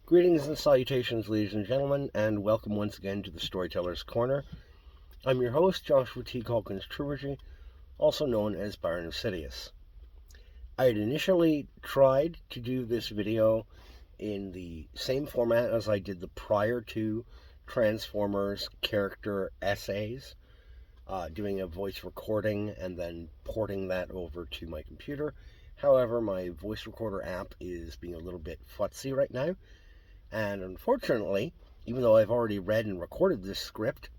Greetings and salutations, ladies and gentlemen, and welcome once again to the Storyteller's Corner. I'm your host, Joshua T. Calkins-Treworgy, also known as Baron of Sidious. I had initially tried to do this video in the same format as I did the prior two Transformers character essays, doing a voice recording and then porting that over to my computer. However, my voice recorder app is being a little bit futzy right now. And unfortunately, even though I've already read and recorded this script,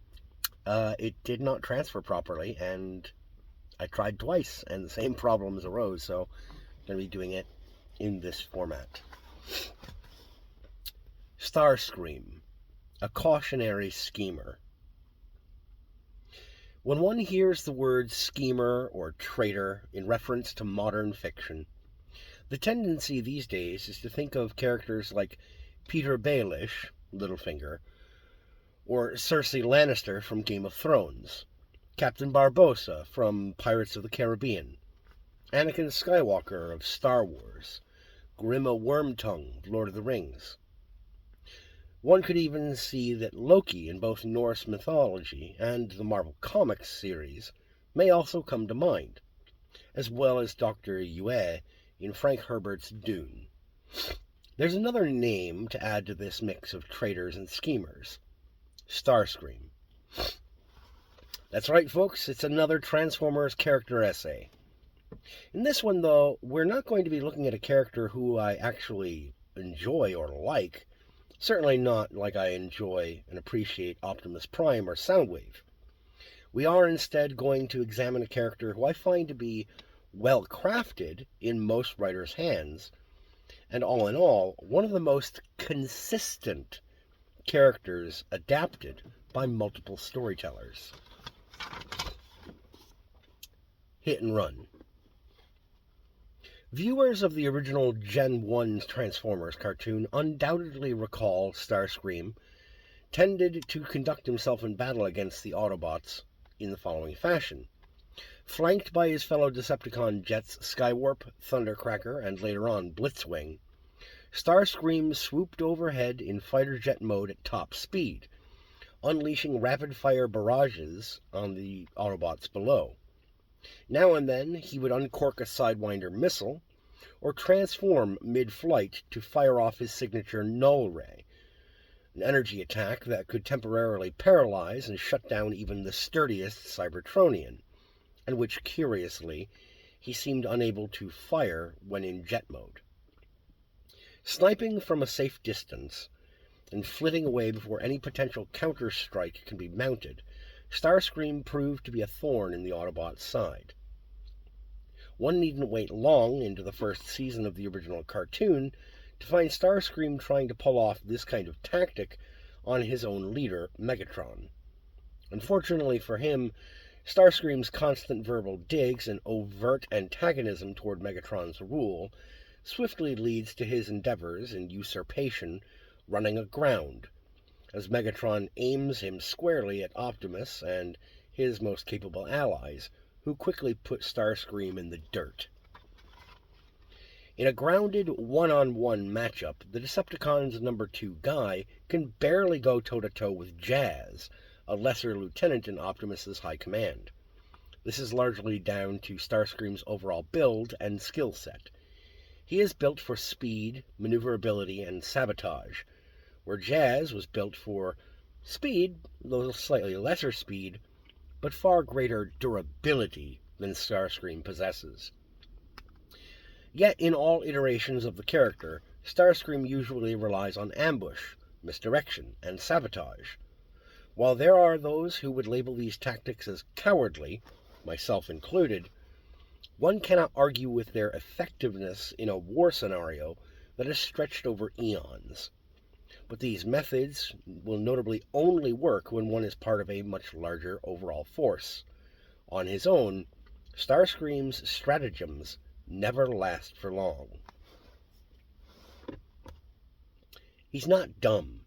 it did not transfer properly, and I tried twice, and the same problems arose, so I'm going to be doing it in this format. Starscream, a cautionary schemer. When one hears the words schemer or traitor in reference to modern fiction, the tendency these days is to think of characters like Peter Baelish, Littlefinger, or Cersei Lannister from Game of Thrones, Captain Barbossa from Pirates of the Caribbean, Anakin Skywalker of Star Wars, Grima Wormtongue of Lord of the Rings. One could even see that Loki in both Norse mythology and the Marvel Comics series may also come to mind, as well as Dr. Yue in Frank Herbert's Dune. There's another name to add to this mix of traitors and schemers. Starscream. That's right, folks, it's another Transformers character essay. In this one, though, we're not going to be looking at a character who I actually enjoy or like. Certainly not like I enjoy and appreciate Optimus Prime or Soundwave. We are instead going to examine a character who I find to be well crafted in most writers' hands, and all in all, one of the most consistent characters adapted by multiple storytellers. Hit and run. Viewers of the original Gen 1 Transformers cartoon undoubtedly recall Starscream tended to conduct himself in battle against the Autobots in the following fashion. Flanked by his fellow Decepticon jets Skywarp, Thundercracker, and later on Blitzwing, Starscream swooped overhead in fighter jet mode at top speed, unleashing rapid-fire barrages on the Autobots below. Now and then, he would uncork a Sidewinder missile, or transform mid-flight to fire off his signature Null Ray, an energy attack that could temporarily paralyze and shut down even the sturdiest Cybertronian, and which, curiously, he seemed unable to fire when in jet mode. Sniping from a safe distance and flitting away before any potential counter-strike can be mounted, Starscream proved to be a thorn in the Autobots' side. One needn't wait long into the first season of the original cartoon to find Starscream trying to pull off this kind of tactic on his own leader, Megatron. Unfortunately for him, Starscream's constant verbal digs and overt antagonism toward Megatron's rule swiftly leads to his endeavors in usurpation running aground, as Megatron aims him squarely at Optimus and his most capable allies, who quickly put Starscream in the dirt. In a grounded one-on-one matchup, the Decepticons' number 2 guy can barely go toe-to-toe with Jazz, a lesser lieutenant in Optimus's high command. This is largely down to Starscream's overall build and skill set. He is built for speed, maneuverability, and sabotage, where Jazz was built for speed, though slightly lesser speed, but far greater durability than Starscream possesses. Yet in all iterations of the character, Starscream usually relies on ambush, misdirection, and sabotage. While there are those who would label these tactics as cowardly, myself included, one cannot argue with their effectiveness in a war scenario that is stretched over eons. But these methods will notably only work when one is part of a much larger overall force. On his own, Starscream's stratagems never last for long. He's not dumb.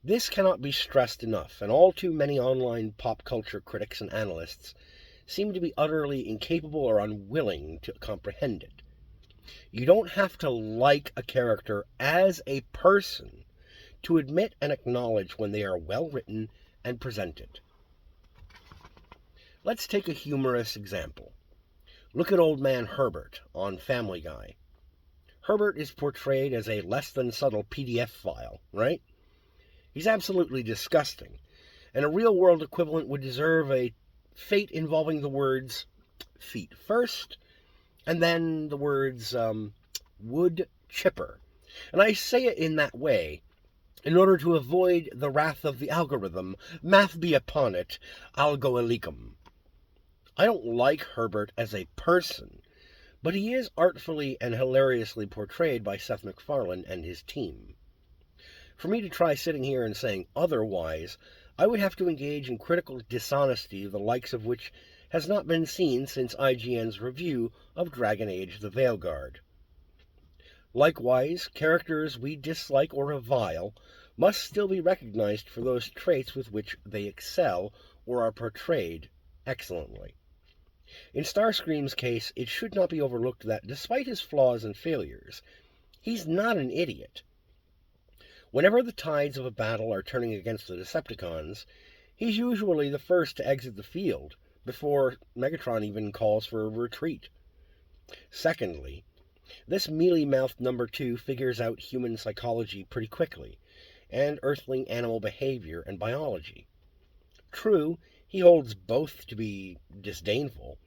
This cannot be stressed enough, and all too many online pop culture critics and analysts seem to be utterly incapable or unwilling to comprehend it. You don't have to like a character as a person to admit and acknowledge when they are well written and presented. Let's take a humorous example. Look at Old Man Herbert on Family Guy. Herbert is portrayed as a less than subtle PDF file, right? He's absolutely disgusting, and a real world equivalent would deserve a fate involving the words feet first, and then the words wood chipper. And I say it in that way in order to avoid the wrath of the algorithm. Math be upon it, algoelicum. I don't like Herbert as a person, but he is artfully and hilariously portrayed by Seth MacFarlane and his team. For me to try sitting here and saying otherwise, I would have to engage in critical dishonesty, the likes of which has not been seen since IGN's review of Dragon Age the Veilguard. Likewise, characters we dislike or revile must still be recognized for those traits with which they excel or are portrayed excellently. In Starscream's case, it should not be overlooked that, despite his flaws and failures, he's not an idiot. Whenever the tides of a battle are turning against the Decepticons, he's usually the first to exit the field, before Megatron even calls for a retreat. Secondly, this mealy-mouthed number 2 figures out human psychology pretty quickly, and Earthling animal behavior and biology. True, he holds both to be disdainful,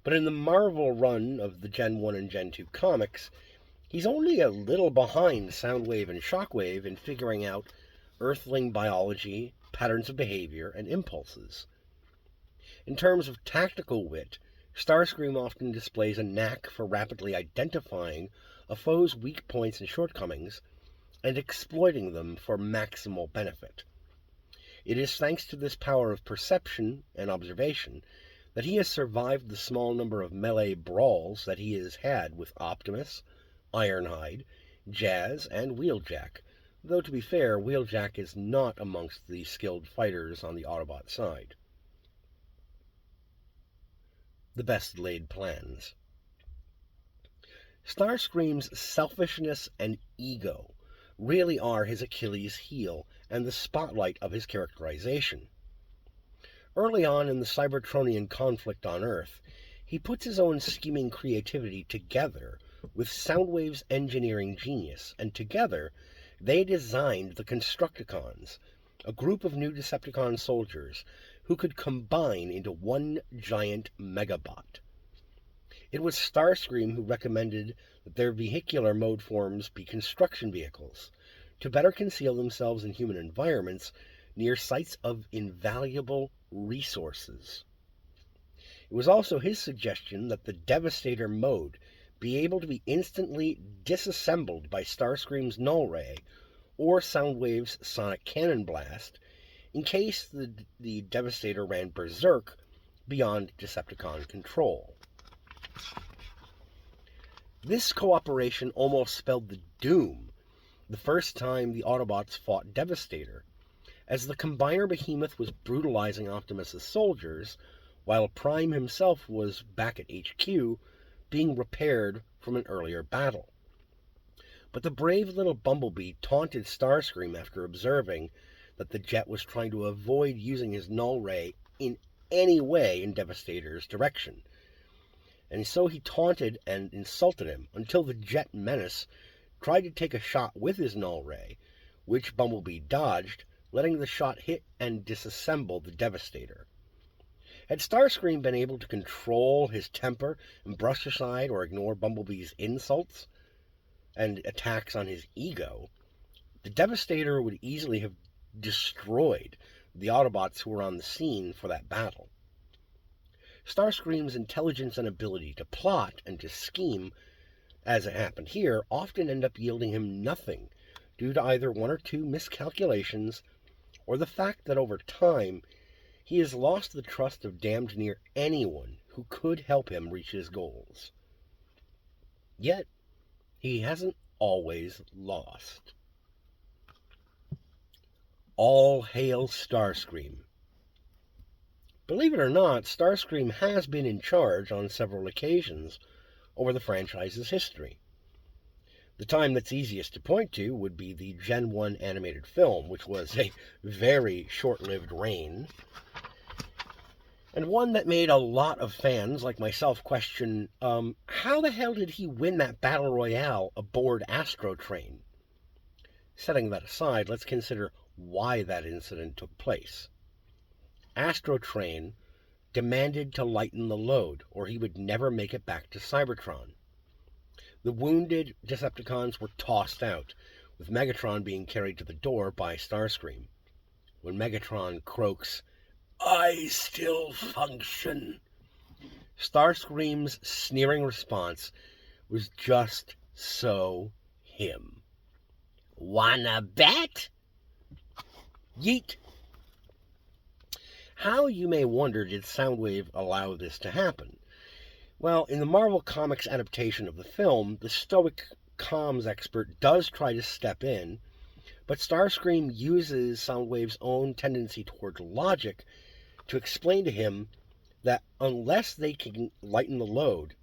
but in the Marvel run of the Gen 1 and Gen 2 comics, he's only a little behind Soundwave and Shockwave in figuring out Earthling biology, patterns of behavior, and impulses. In terms of tactical wit, Starscream often displays a knack for rapidly identifying a foe's weak points and shortcomings and exploiting them for maximal benefit. It is thanks to this power of perception and observation that he has survived the small number of melee brawls that he has had with Optimus, Ironhide, Jazz, and Wheeljack, though to be fair, Wheeljack is not amongst the skilled fighters on the Autobot side. The best laid plans. Starscream's selfishness and ego really are his Achilles heel and the spotlight of his characterization. Early on in the Cybertronian conflict on Earth, he puts his own scheming creativity together with Soundwave's engineering genius, and together they designed the Constructicons, a group of new Decepticon soldiers who could combine into one giant Megabot. It was Starscream who recommended that their vehicular mode forms be construction vehicles, to better conceal themselves in human environments near sites of invaluable resources. It was also his suggestion that the Devastator mode be able to be instantly disassembled by Starscream's Null Ray or Soundwave's Sonic Cannon Blast in case the Devastator ran berserk beyond Decepticon control. This cooperation almost spelled the doom the first time the Autobots fought Devastator, as the Combiner behemoth was brutalizing Optimus's soldiers, while Prime himself was back at HQ, being repaired from an earlier battle. But the brave little Bumblebee taunted Starscream after observing that the jet was trying to avoid using his Null Ray in any way in Devastator's direction. And so he taunted and insulted him until the jet menace tried to take a shot with his Null Ray, which Bumblebee dodged, letting the shot hit and disassemble the Devastator. Had Starscream been able to control his temper and brush aside or ignore Bumblebee's insults and attacks on his ego, the Devastator would easily have destroyed the Autobots who were on the scene for that battle. Starscream's intelligence and ability to plot and to scheme, as it happened here, often end up yielding him nothing due to either one or two miscalculations or the fact that over time he has lost the trust of damned near anyone who could help him reach his goals. Yet, he hasn't always lost. All hail Starscream. Believe it or not, Starscream has been in charge on several occasions over the franchise's history. The time that's easiest to point to would be the Gen 1 animated film, which was a very short-lived reign, and one that made a lot of fans like myself question, how the hell did he win that battle royale aboard Astro Train? Setting that aside, let's consider why that incident took place. Astro Train demanded to lighten the load, or he would never make it back to Cybertron. The wounded Decepticons were tossed out, with Megatron being carried to the door by Starscream. When Megatron croaks, "I still function," Starscream's sneering response was just so him. "Wanna bet?" Yeet. How, you may wonder, did Soundwave allow this to happen? Well, in the Marvel Comics adaptation of the film, the stoic comms expert does try to step in, but Starscream uses Soundwave's own tendency toward logic to explain to him that unless they can lighten the load,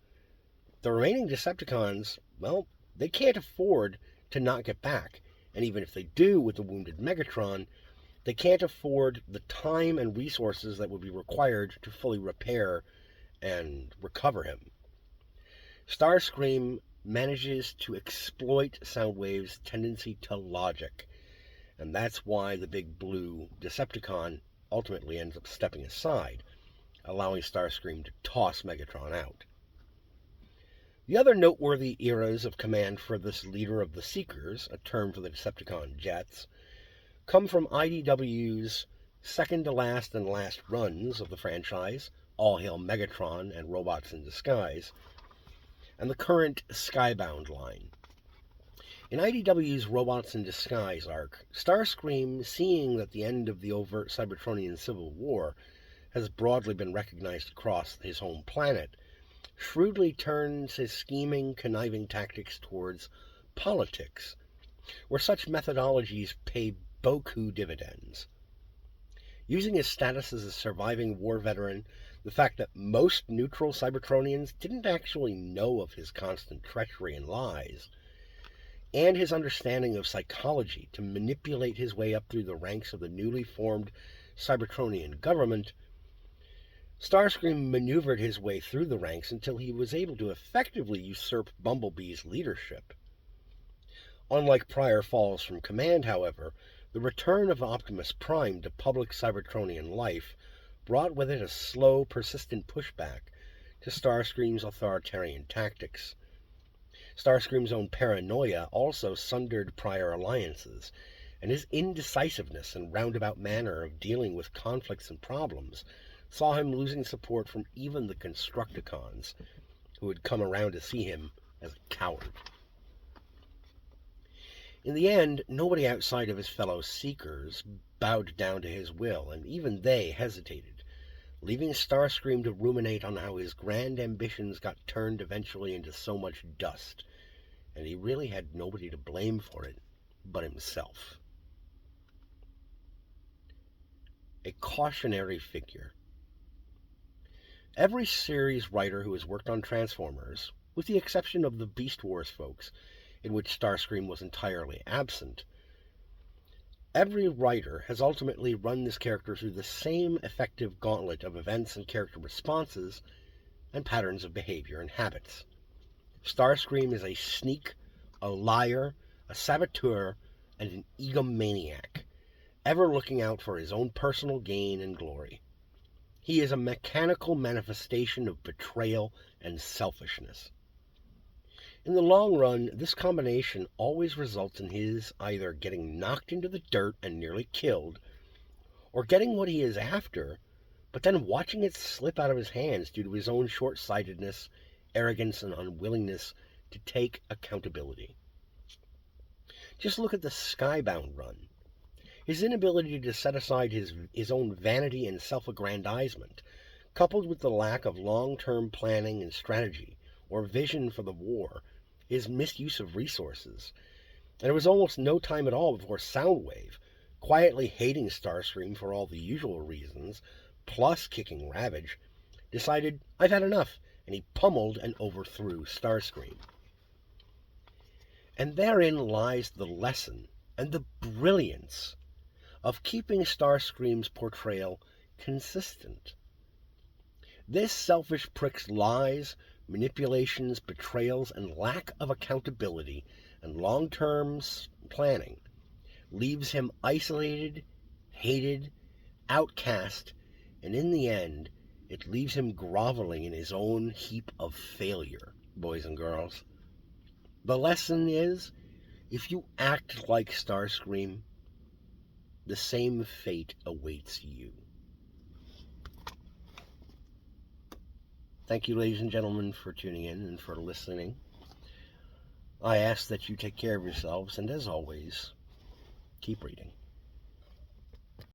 the remaining Decepticons, well, they can't afford to not get back. And even if they do with the wounded Megatron, they can't afford the time and resources that would be required to fully repair and recover him. Starscream manages to exploit Soundwave's tendency to logic, and that's why the big blue Decepticon ultimately ends up stepping aside, allowing Starscream to toss Megatron out. The other noteworthy eras of command for this leader of the Seekers, a term for the Decepticon jets, come from IDW's second-to-last and last runs of the franchise, All Hail Megatron and Robots in Disguise, and the current Skybound line. In IDW's Robots in Disguise arc, Starscream, seeing that the end of the overt Cybertronian civil war has broadly been recognized across his home planet, shrewdly turns his scheming, conniving tactics towards politics, where such methodologies pay beaucoup dividends. Using his status as a surviving war veteran, the fact that most neutral Cybertronians didn't actually know of his constant treachery and lies, and his understanding of psychology to manipulate his way up through the ranks of the newly formed Cybertronian government, Starscream maneuvered his way through the ranks until he was able to effectively usurp Bumblebee's leadership. Unlike prior falls from command, however, the return of Optimus Prime to public Cybertronian life brought with it a slow, persistent pushback to Starscream's authoritarian tactics. Starscream's own paranoia also sundered prior alliances, and his indecisiveness and roundabout manner of dealing with conflicts and problems saw him losing support from even the Constructicons, who had come around to see him as a coward. In the end, nobody outside of his fellow Seekers bowed down to his will, and even they hesitated, leaving Starscream to ruminate on how his grand ambitions got turned eventually into so much dust, and he really had nobody to blame for it but himself. A cautionary figure. Every series writer who has worked on Transformers, with the exception of the Beast Wars folks, in which Starscream was entirely absent, every writer has ultimately run this character through the same effective gauntlet of events and character responses and patterns of behavior and habits. Starscream is a sneak, a liar, a saboteur, and an egomaniac, ever looking out for his own personal gain and glory. He is a mechanical manifestation of betrayal and selfishness. In the long run, this combination always results in his either getting knocked into the dirt and nearly killed, or getting what he is after, but then watching it slip out of his hands due to his own short-sightedness, arrogance, and unwillingness to take accountability. Just look at the Skybound run. His inability to set aside his own vanity and self-aggrandizement, coupled with the lack of long-term planning and strategy or vision for the war, his misuse of resources. And it was almost no time at all before Soundwave, quietly hating Starscream for all the usual reasons, plus kicking Ravage, decided, "I've had enough," and he pummeled and overthrew Starscream. And therein lies the lesson and the brilliance of keeping Starscream's portrayal consistent. This selfish prick's lies, manipulations, betrayals, and lack of accountability and long-term planning leaves him isolated, hated, outcast, and in the end, it leaves him groveling in his own heap of failure, boys and girls. The lesson is, if you act like Starscream, the same fate awaits you. Thank you, ladies and gentlemen, for tuning in and for listening. I ask that you take care of yourselves, and as always, keep reading.